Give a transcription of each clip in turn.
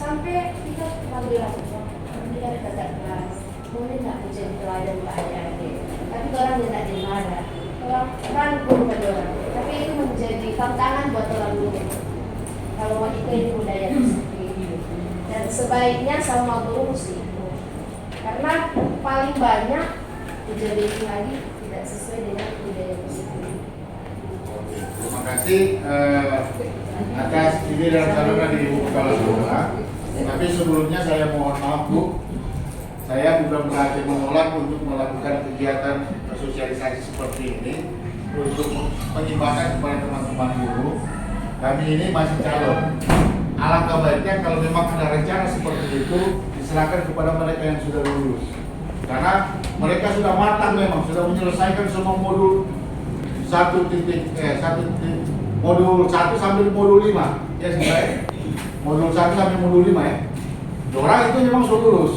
sampai kita panggil dia kakak kelas, boleh nggak menjadi teladan ke adik-adik? Tapi orang tidak dimarah, orang rangkul pada orang. Tapi itu menjadi tantangan buat orang dulu. Kalau wanita ini budaya seperti itu. Dan sebaiknya sama guru mesti itu. Karena paling banyak kejadian lagi tidak sesuai dengan budaya positif. Terima kasih atas ini dan saudara di Ibu Kepala Sekolah. Tapi sebelumnya saya mohon maaf Bu, saya bukan berarti menolak untuk melakukan kegiatan sosialisasi seperti ini untuk menyimpangkan kepada teman-teman guru. Kami ini masih calon. Alangkah baiknya kalau memang ada rencana seperti itu diserahkan kepada mereka yang sudah lulus. Karena mereka sudah matang memang, sudah menyelesaikan semua modul modul 1 sampai modul 5 ya sebenarnya modul 1 sampai modul 5 ya. Orang itu memang sudah lulus.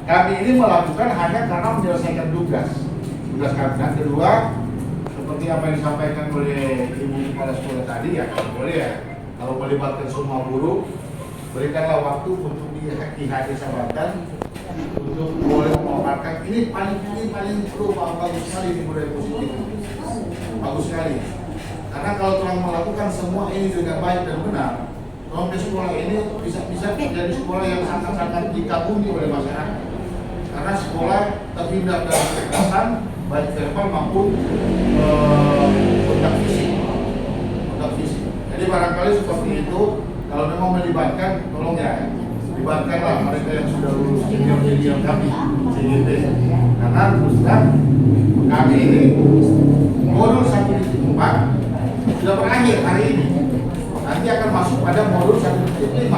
Kami ini melakukan hanya karena menyelesaikan tugas kami. Dan kedua, seperti apa yang disampaikan oleh Ibu Kepala Sekolah tadi ya, kalau boleh ya, kalau melibatkan semua guru, berikanlah waktu untuk dihadirkan untuk boleh memaparkan. Ini paling perlu bagus sekali di budaya positif. Bagus sekali. Karena kalau telah melakukan semua ini dengan baik dan benar, sampai sekolah ini bisa menjadi sekolah yang sangat-sangat dikagumi oleh masyarakat. Karena sekolah terhindar dari kekerasan baik verbal maupun kontak fisik. Jadi barangkali seperti itu, kalau memang melibatkan, tolong ya, libatkanlah mereka yang sudah lulus junior kami, CGT. Karena terus terang kami ini modul 1.4 sudah berakhir hari ini. Nanti akan masuk pada modul 1.5.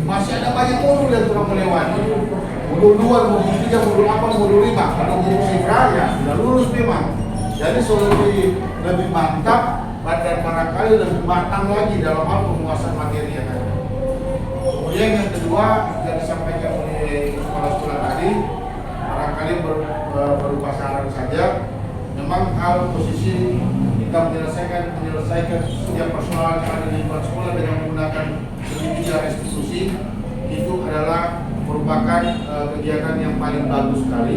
Masih ada banyak modul yang telah melewati. Modul 2, modul 3, modul 4, modul 5. Kalau modul sifra ya sudah lulus memang. Jadi lebih mantap dan barangkali lebih matang lagi dalam hal penguasaan materi yang ada. Kemudian yang kedua yang disampaikan oleh kepala sekolah tadi, barangkali berupa saran saja. Memang hal posisi kita menyelesaikan setiap persoalan yang ada di lingkungan sekolah dengan menggunakan segitiga restitusi itu adalah merupakan kegiatan yang paling bagus sekali.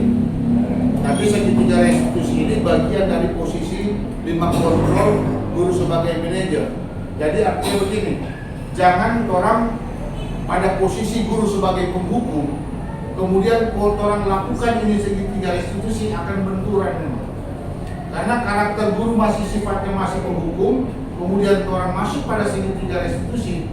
Tapi segitiga restitusi ini bagian dari posisi 5 kontrol guru sebagai manajer. Jadi artinya begini, jangan orang pada posisi guru sebagai penghukum, kemudian orang lakukan ini segitiga restitusi akan benturan memang. Karena karakter guru masih sifatnya masih penghukum, kemudian orang masuk pada segitiga restitusi,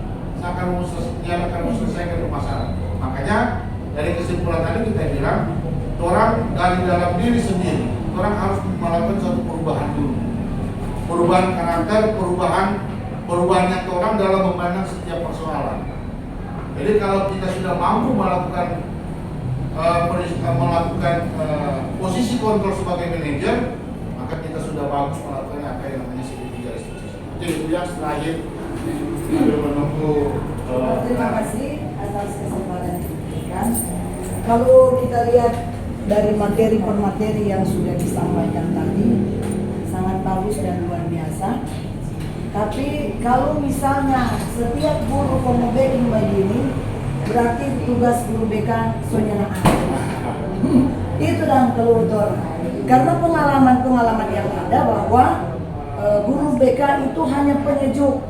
akan menyelesaikan masalah. Makanya dari kesimpulan tadi kita bilang, orang dari dalam diri sendiri, orang harus melakukan suatu perubahan dulu. Perubahan karakter, perubahannya orang dalam memandang setiap persoalan. Jadi kalau kita sudah mampu melakukan posisi kontrol sebagai manajer, maka kita sudah bagus melakukan apa yang namanya segitiga restitusi. Itu yang terakhir sambil menunggu. Terima kasih atas kesempatan yang diberikan. Kalau kita lihat dari materi per materi yang sudah disampaikan tadi, sangat bagus dan luar biasa. Tapi kalau misalnya setiap guru pembimbing begini, berarti tugas guru BK soalnya itu dan keluar. Karena pengalaman yang ada bahwa guru BK itu hanya penyejuk.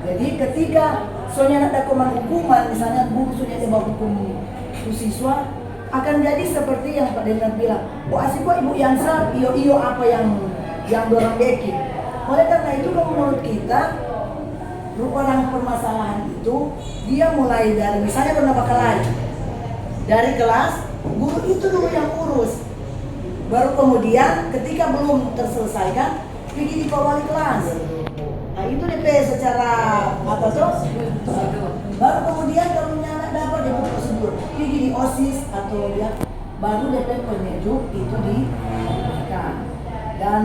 Jadi ketika soalnya ada hukuman, misalnya guru sudah coba hukum siswa, akan jadi seperti yang Pak Dengar bilang, oh asik kok Ibu Yansa, iyo apa yang dorang bikin. Oleh karena itu menurut kita, orang permasalahan itu dia mulai dari misalnya bernama lain dari kelas, guru itu dulu yang urus. Baru kemudian ketika belum terselesaikan, pergi di wali kelas. Nah itu DP secara apa tuh? Baru kemudian kalau anak dapat DP prosedur, pergi di OSIS atau ya, baru DP penyejuk itu diberikan. Dan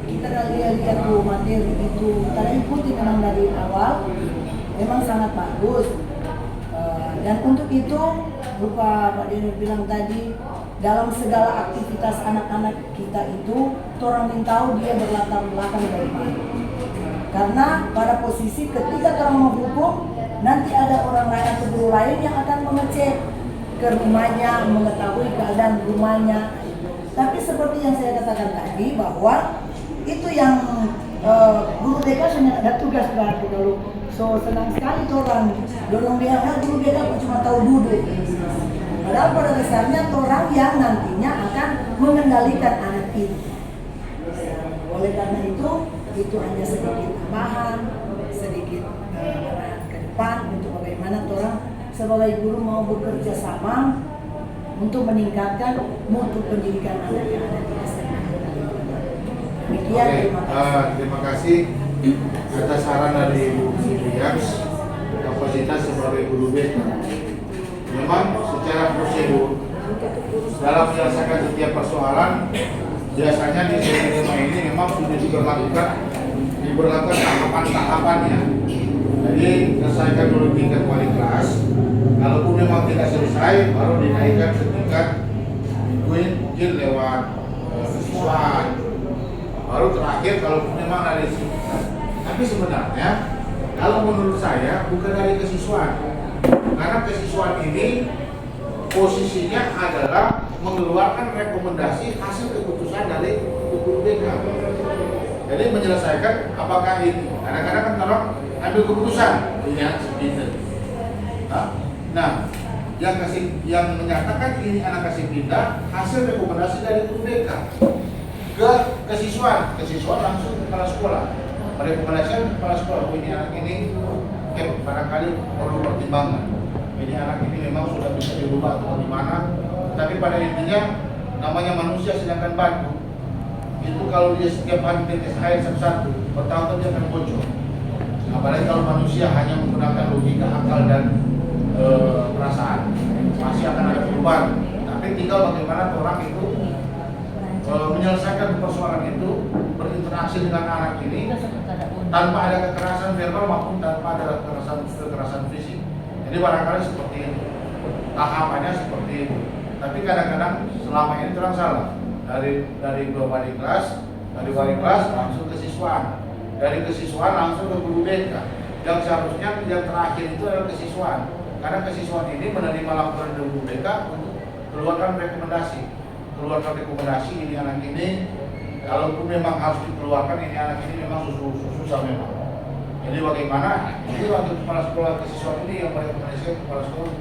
kita lihat tuh materi itu kita ikuti memang dari awal, memang sangat bagus. Dan untuk itu, lupa Pak Dino bilang tadi, dalam segala aktivitas anak-anak kita itu, orang ingin tahu dia berlatar belakang dari mana. Karena pada posisi ketika orang menghukum, nanti ada orang lain atau guru lain yang akan mengecek ke rumahnya, mengetahui keadaan rumahnya. Tapi seperti yang saya katakan tadi bahwa itu yang guru BK sudah ada tugas berarti kalau senang sekali tuh orang dorong dia, guru BK cuma tahu duduk. Padahal pada dasarnya orang yang nantinya akan mengendalikan anak itu. Oleh karena itu hanya sedikit tambahan, sedikit ke depan untuk bagaimana orang sebagai guru mau bekerja sama untuk meningkatkan mutu pendidikan anak yang ada di SMA. Demikian, terima kasih atas saran dari Ibu Srias, kapasitas sebagai guru BK. Memang secara prosedur dalam menyelesaikan setiap persoalan biasanya di SMA ini memang sudah diberlakukan tahapan-tahapannya. Jadi selesaikan dulu tingkat wali kelas. Kalaupun memang tidak selesai, baru dinaikkan ke tingkat mungkin lewat kesiswaan. Baru terakhir kalaupun memang ada disebutkan. Tapi sebenarnya kalau menurut saya bukan dari kesiswaan. Karena kesiswaan ini posisinya adalah mengeluarkan rekomendasi hasil keputusan dari guru BK. Jadi menyelesaikan apakah ini. Kadang-kadang kan orang ambil keputusan punya sepinter. Nah, yang menyatakan ini anak kasih pindah hasil rekomendasi dari guru BK ke kesiswaan langsung ke kepala sekolah. Merekomendasikan kepala sekolah ini anak ini barangkali perlu pertimbangan. Ini anak ini memang sudah bisa dirubah atau gimana. Tapi pada intinya namanya manusia sedangkan batu itu kalau dia setiap hari tetes air satu-satu bertahun-tahun dia akan bocor. Apalagi kalau manusia hanya menggunakan logika, akal dan perasaan, masih akan ada perubahan. Tapi tinggal bagaimana orang itu menyelesaikan persoalan itu, berinteraksi dengan anak ini tanpa ada kekerasan verbal maupun tanpa ada kekerasan fisik. Jadi barangkali seperti itu, tahapannya seperti itu. Tapi kadang-kadang selama ini terang salah. Dari wali kelas langsung ke siswaan, dari kesiswaan langsung ke guru BK. Yang seharusnya yang terakhir itu adalah kesiswaan. Karena kesiswaan ini menerima laporan dari guru BK untuk keluarkan rekomendasi ini anak ini. Kalaupun memang harus dikeluarkan ini anak ini memang susah memang. Jadi bagaimana? Ini waktu kepala sekolah kesiswaan ini yang merekomendasikan kepala sekolah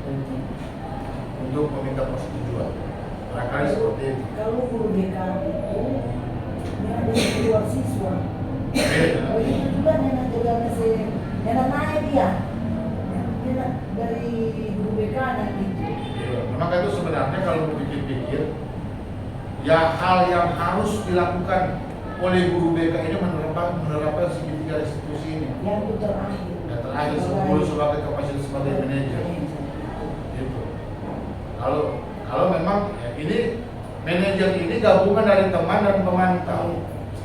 untuk meminta persetujuan. Barangkali seperti itu. Kalau guru BK itu ada keluar siswa. Begitu juga nenek juga masih nenek naik dia. Nenek dari guru BK dan itu. Maka itu sebenarnya kalau dipikir-pikir, ya hal yang harus dilakukan oleh guru BK ini menerapkan segitiga restitusi ini. Yang terakhir. Yang terakhir sebagai kapasitas sebagai manajer. Gitu. Kalau memang ya ini manajer ini gabungan dari teman dan pemantau.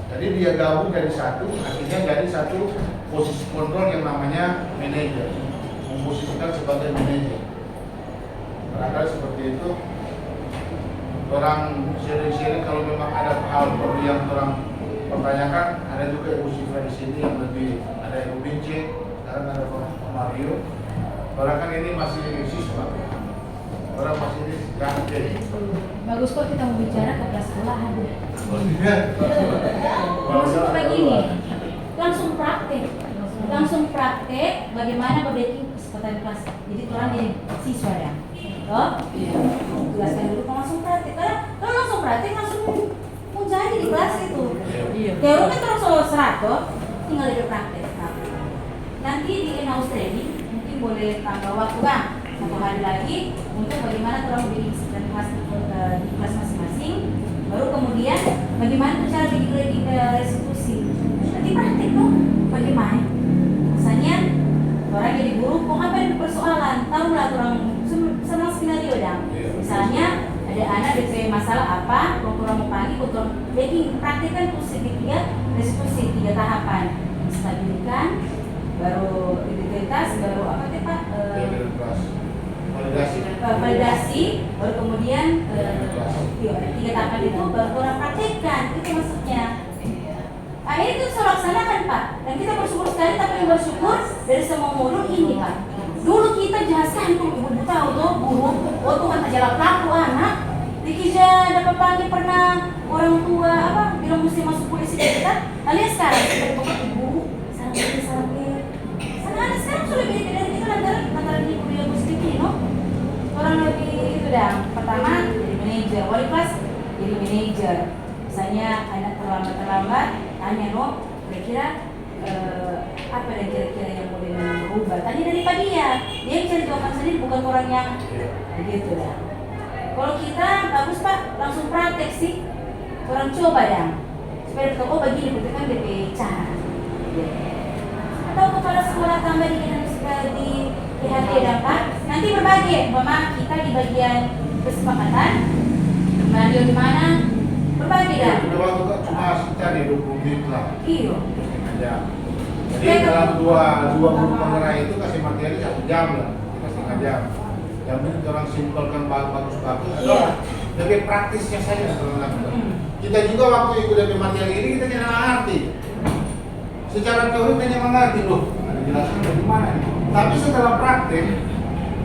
Jadi dia gabung dari satu, akhirnya jadi satu posisi kontrol yang namanya manajer, memposisikan sebagai manajer. Barangkali seperti itu. Orang sharing-sharing kalau memang ada hal baru yang orang pertanyakan, ada juga Ibu Sifra di sini yang lebih, ada Ibu Bince, sekarang ada Pak Mario. Barangkali ini masih siswa. Orang masih ini kangen. Bagus kok kita mau bicara ke kelas sekolahan. Maksudnya begini, langsung praktek bagaimana membuat kesempatan kelas. Jadi orang jadi siswa ya. Oh, jelaskan dulu kalau langsung praktek. Karena kalau langsung praktek langsung mau jadi di kelas itu. Teori kan terus selalu seratus, tinggal di praktek. Nanti di in-house training mungkin boleh tambah waktu Bang. 1 hari lagi untuk bagaimana orang bikin kelas di kelas masing-masing, baru kemudian bagaimana cara bikin restitusi. Nanti praktik tuh bagaimana? Misalnya orang jadi guru, kok apa yang persoalan? Tahu lah orang senang skenario dah. Misalnya ada anak DP masalah apa, orang mau panggil, orang bikin praktikkan tuh segitiga restitusi 3 tahapan, stabilikan, baru integritas, baru apa sih Pak? Validasi, baru kemudian 3 tahapan itu baru orang praktekkan, itu maksudnya. Ini tuh saya laksanakan Pak, dan kita bersyukur sekali, tapi yang bersyukur dari semua modul ini Pak. Oh Tuhan aja pelaku anak. Dikija dapat panggil pernah orang tua apa bilang mesti masuk polisi kita. Alias sekarang sebagai bapak ibu, salam sekarang sudah beda dari kita antara di kuliah muslim ini, no? Orang lebih itu dah. Pertama jadi manajer, wali kelas jadi manajer. Misalnya anak terlambat, tanya no, kira-kira apa dan kira-kira yang boleh berubah. Tanya daripada dia cari jawaban sendiri, bukan orang yang begitu dah. Kalau kita bagus pak, langsung praktek sih. Orang coba dah. Supaya kita begini, kita kan DP cara. Atau kepala sekolah tambah di PHT dan pak. Nanti berbagi, mama kita di bagian kesepakatan. Kembali di mana? Berbagi dah. Udah waktu cuma sekitar 20 menit lah. Iya. Aja. Jadi dalam dua guru penggerak itu kasih materi 1 jam lah, kita setengah jam. Yang penting orang simpelkan bagus-bagus. Iya. Lebih praktisnya saja kalau lakukan. Kita juga waktu ikut dari materi ini kita tidak ngerti. Secara teori kita mengerti loh. Ada jelasin bagaimana. Tapi setelah praktek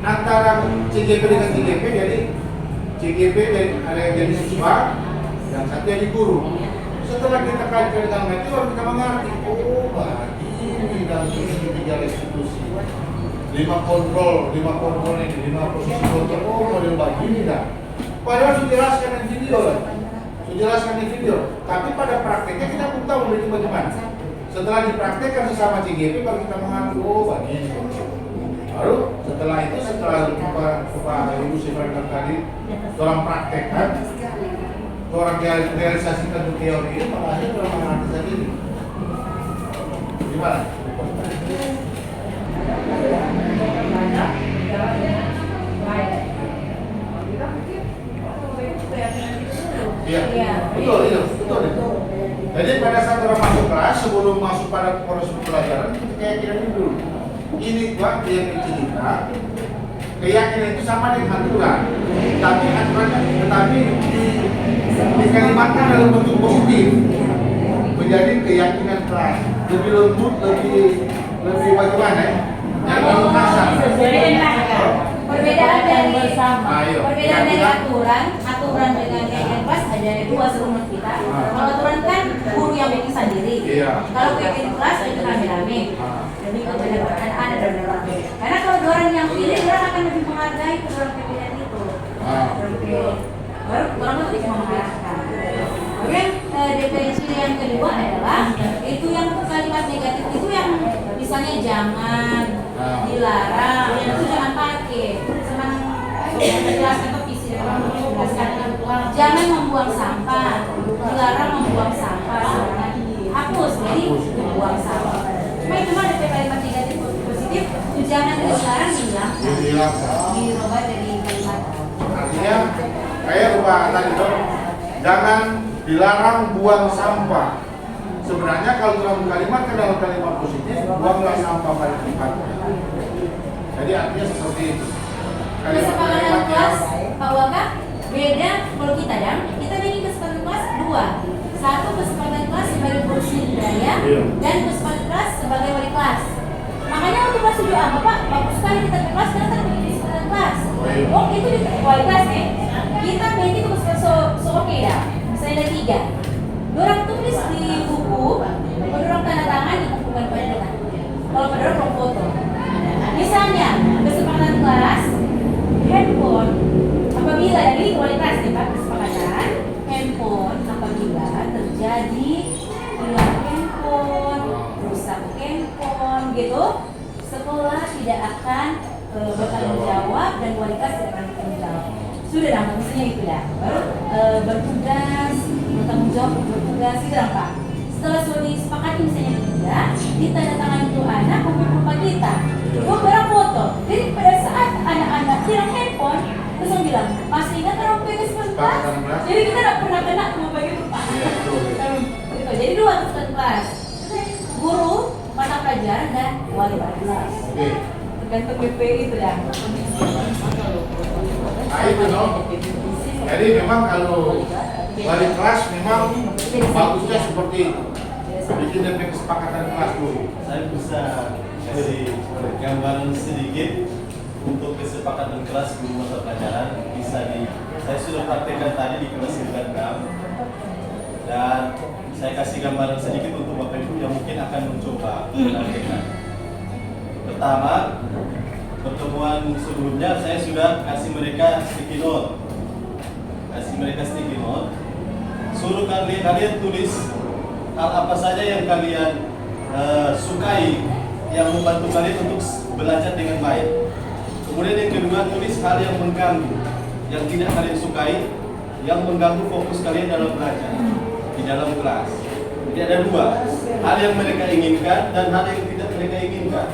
antara CGP dengan CGP jadi CGP ada yang jadi siswa, yang satu jadi guru. Setelah kita kaitkan dengan itu baru kita mengerti. Oh, berarti ini dalam ini 3 restitusi. 5 kontrol ini, 5 posisi kontrol. Oh, model begini dah. Padahal sudah jelaskan di video lah. Sudah jelaskan di video. Tapi pada prakteknya kita pun tahu itu bagaimana. Setelah dipraktekkan sesama CGP baru kita mengerti. Oh, begini. Baru setelah itu setelah Ibu Sifran tadi orang praktekkan, orang realisasikan untuk teori ini malah orang mengerti saja ini. Gimana? Iya, betul. Jadi pada saat orang masuk kelas, sebelum masuk pada proses pembelajaran, kita keyakinan dulu. Ini Pak, dia cerita. Keyakinan itu sama dengan aturan. Tetapi dikalimatkan dalam bentuk positif, menjadi keyakinan kelas. Lebih lembut, lebih bagaimana? Yang lebih kasar. Perbedaan dari bersama. Perbedaan dari Iya. aturan dengan keyakinan kelas ada 2 serumus kita. Kalau aturan kan guru yang bikin sendiri. Iya. Kalau keyakinan kelas itu rame-rame. Lebih kepada anak dan rame. Karena kalau orang yang pilih, orang akan lebih menghargai orang pilihan itu. Baru orang itu cuma mengarahkan. Kemudian definisi yang kedua adalah itu yang kalimat negatif itu yang misalnya jangan, dilarang, itu jangan pakai. Senang menjelaskan atau visi menjelaskan jangan membuang sampah, dilarang membuang sampah, hapus jadi membuang sampah. Cuma itu mah ada kalimat negatif positif, jangan dilarang dihilangkan, dirubah dari kalimat. Artinya kayak Bapak tadi dong, jangan dilarang buang sampah. Sebenarnya kalau dalam kalimat kan dalam kalimat positif, buanglah sampah pada tempatnya. Jadi artinya seperti itu. Kesepakatan kelas, Pak Waka, beda kalau kita kita bikin kesepakatan kelas 2. 1 kesepakatan kelas sebagai guru budaya dan kesepakatan kelas sebagai wali kelas. Makanya waktu kelas 7A, Bapak, bagus sekali kita ke kelas karena kita bikin kesepakatan kelas. Oh, itu di wali kelas nih. Kita bikin itu kesepakatan oke dah. Misalnya ada 3. Dorang tulis di buku, dorang tanda tangan di buku bukan pada tangan. Kalau pada dorang foto. Misalnya kesepakatan kelas, handphone apabila dari kualitas nih Pak, kesepakatan handphone apabila terjadi hilang handphone, rusak handphone gitu, sekolah tidak akan bertanggung jawab dan kualitas tidak akan bertanggung jawab. Sudah dah, maksudnya itu dah. Baru bertugas, bertanggung jawab, bertugas itu dah Pak. Setelah sudah disepakati misalnya tidak, ditandatangani itu anak memperlukan kita. Gue barang foto. Jadi pada saat anak-anak hilang handphone, terus orang bilang, masih ingat orang pegang sebentar? Jadi kita tidak pernah kena mau bagi lupa. Gitu. Jadi 2 kesempatan kelas. Guru, mata pelajaran dan wali kelas. Tergantung BPI itu ya. Nah itu dong. Jadi memang kalau wali kelas memang bagusnya seperti itu. Bikin dan kesepakatan kelas dulu. Saya bisa kasih gambaran sedikit untuk kesepakatan kelas guru mata pelajaran saya sudah praktekkan tadi di kelas 96 dan saya kasih gambaran sedikit untuk Bapak Ibu yang mungkin akan mencoba menyampaikan. Pertama, pertemuan sebelumnya saya sudah kasih mereka sticky note. Suruh kalian tulis hal apa saja yang kalian sukai yang membantu kalian untuk belajar dengan baik. Kemudian yang kedua, tulis hal yang mengganggu, yang tidak kalian sukai, yang mengganggu fokus kalian dalam belajar di dalam kelas. Jadi ada dua, hal yang mereka inginkan dan hal yang tidak mereka inginkan.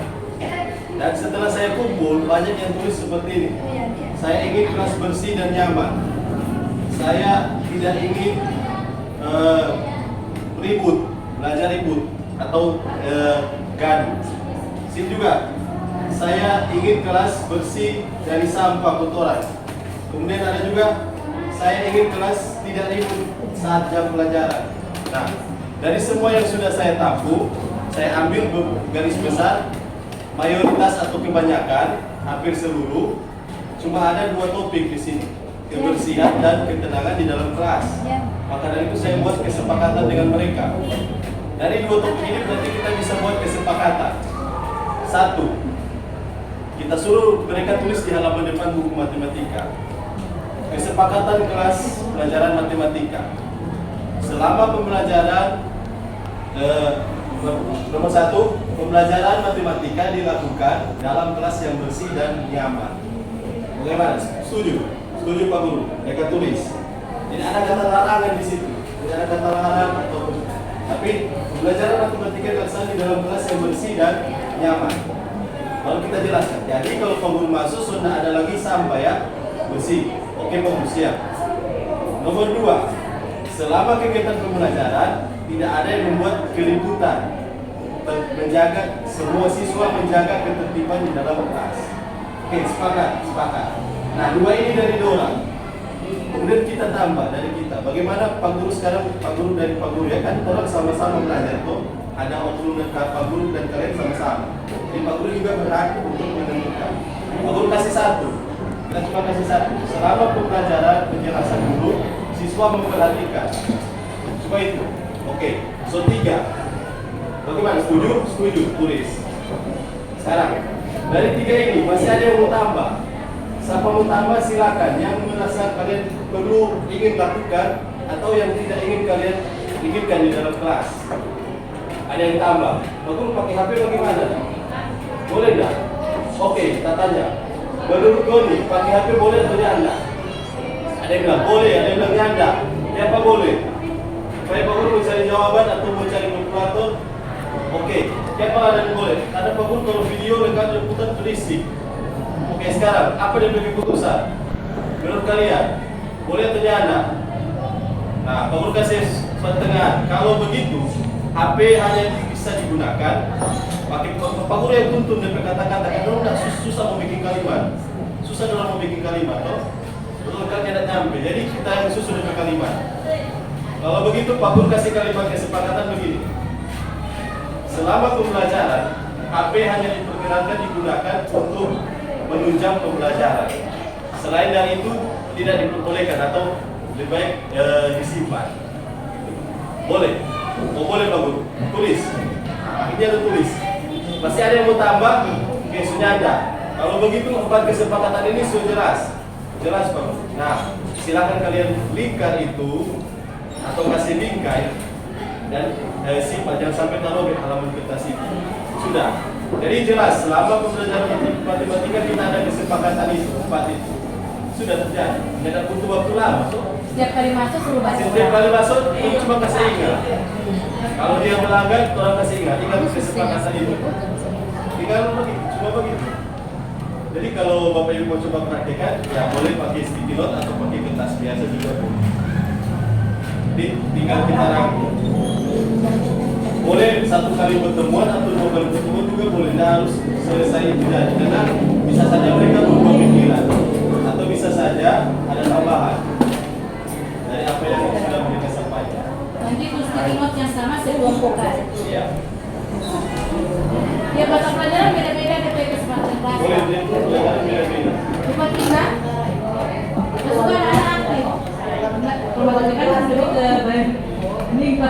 Dan setelah saya kumpul, banyak yang tulis seperti ini. Saya ingin kelas bersih dan nyaman. Saya tidak ingin belajar ribut atau gaduh. Sip juga. Saya ingin kelas bersih dari sampah kotoran. Kemudian ada juga, saya ingin kelas tidak ribut saat jam pelajaran. Nah, dari semua yang sudah saya tampung, saya ambil garis besar, mayoritas atau kebanyakan, hampir seluruh, cuma ada 2 topik di sini, kebersihan dan ketenangan di dalam kelas. Maka dari itu saya buat kesepakatan dengan mereka. Dari 2 topik ini berarti kita bisa buat kesepakatan. 1, kita suruh mereka tulis di halaman depan buku matematika. Kesepakatan kelas pelajaran matematika. Selama pembelajaran nomor 1, pembelajaran matematika dilakukan dalam kelas yang bersih dan nyaman. Bagaimana? Setuju? Setuju Pak Guru? Mereka tulis. Jadi ada kata larangan di situ. Tidak ada kata larangan atau tapi pembelajaran matematika dilaksanakan di dalam kelas yang bersih dan nyaman. Lalu kita jelaskan. Jadi kalau Pak Guru masuk sudah ada lagi sampah ya bersih. Oke Pak Guru, siap. Nomor 2, selama kegiatan pembelajaran tidak ada yang membuat keributan. Menjaga semua siswa menjaga ketertiban di dalam kelas. Oke, sepakat. Nah, 2 ini dari Dora. Kemudian kita tambah dari kita. Bagaimana Pak Guru sekarang, Pak Guru dari Pak Guru ya kan orang sama-sama belajar tuh. Ada oknum dan Pak Guru dan kalian sama-sama. Jadi Pak Guru juga berhak untuk menentukan. Pak Guru kasih 1. Kita cuma kasih 1. Selama pembelajaran penjelasan guru, siswa memperhatikan. Cuma itu. Oke. So 3. Bagaimana? Setuju? Setuju. Tulis. Sekarang dari 3 ini masih ada yang mau tambah. Siapa mau tambah silakan. Yang merasa kalian perlu ingin lakukan atau yang tidak ingin kalian inginkan di dalam kelas. Ada yang tambah. Bagus pakai HP bagaimana? Boleh nggak? Oke, kita tanya. Menurut Doni, pakai HP boleh atau enggak? Ada yang bilang boleh, ada yang bilang enggak. Siapa boleh? Supaya Pak Guru mencari jawaban atau mencari kalkulator. Oke, siapa ada yang boleh? Ada Pak Guru kalau video rekam dan putar tulis sih. Oke, sekarang apa yang bagi keputusan? Menurut kalian, boleh atau enggak? Nah, Pak Guru kasih setengah. Kalau begitu, HP hanya bisa digunakan pakai Pak Guru yang tuntun dan kata-kata karena udah susah mau bikin kalimat. Susah dalam mau bikin kalimat, toh. Betul kan tidak nyampe. Jadi kita yang susah dengan kalimat. Kalau begitu Pak Guru kasih kalimat kesepakatan begini. Selama pembelajaran, HP hanya diperkenankan digunakan untuk menunjang pembelajaran. Selain dari itu tidak diperbolehkan atau lebih baik disimpan. Boleh? Oh boleh Pak Guru. Tulis. Ini ada tulis. Masih ada yang mau tambah? Oke, sudah ada. Kalau begitu 4 kesepakatan ini sudah jelas. Jelas Pak Guru. Nah, silakan kalian lingkar itu atau kasih bingkai dan simpan, jangan sampai taruh di halaman kertas itu. Sudah. Jadi jelas selama pembelajaran matematika kita ada kesepakatan itu 4 itu. Sudah terjadi. Tidak butuh waktu lama. Setiap kali masuk suruh baca. Setiap kali masuk cuma kasih ingat. Kalau dia melanggar, orang kasih ingat. Ingat kesepakatan itu. Tinggal begitu, cuma begitu. Jadi kalau Bapak Ibu mau coba praktekkan, ya boleh pakai sticky note atau pakai kertas biasa juga boleh. Jadi tinggal kita rangkum. Boleh 1 kali pertemuan atau 2 kali pertemuan juga boleh. Tidak harus selesai itu jadi. Karena bisa saja mereka berubah pikiran atau bisa saja ada tambahan dari apa yang sudah mereka sampaikan. Nanti tulis sticky note yang sama sekelompokkan. Iya. Tiap mata pelajaran beda-beda ada kesempatan kelas. Boleh, belajar beda-beda. matematika, terus kan anak aktif. Kalau matematika kan lebih ke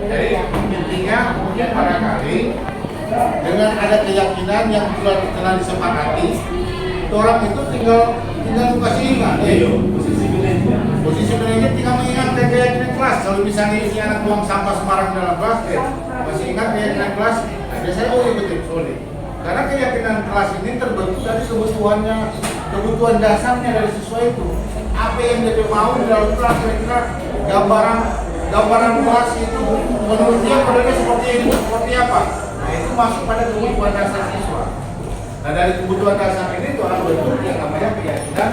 Jadi intinya mungkin barangkali dengan ada keyakinan yang telah disepakati, orang itu tinggal kasih ingat. Posisi manajer. Posisi manajer tinggal mengingatkan keyakinan kelas. Kalau misalnya isi anak buang sampah sembarang dalam kelas, masih ingat keyakinan kelas, biasanya betul solid. Karena keyakinan kelas ini terbentuk dari kebutuhan dasarnya dari siswa itu. Apa yang dia mau di dalam kelas, kira-kira gambaran kelas itu menurut dia modelnya seperti ini, seperti apa? Nah, itu masuk pada kebutuhan dasar siswa. Nah, dari kebutuhan dasar ini itu orang bentuk yang namanya keyakinan.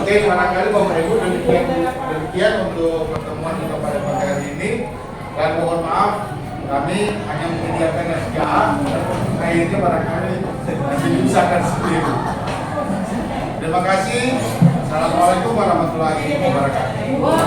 Oke, barangkali Bapak Ibu demikian untuk pertemuan kita pada pagi hari ini. Dan mohon maaf, kami hanya menyediakan SGA, akhirnya barangkali masih diusahakan sendiri. Terima kasih. Assalamualaikum warahmatullahi wabarakatuh.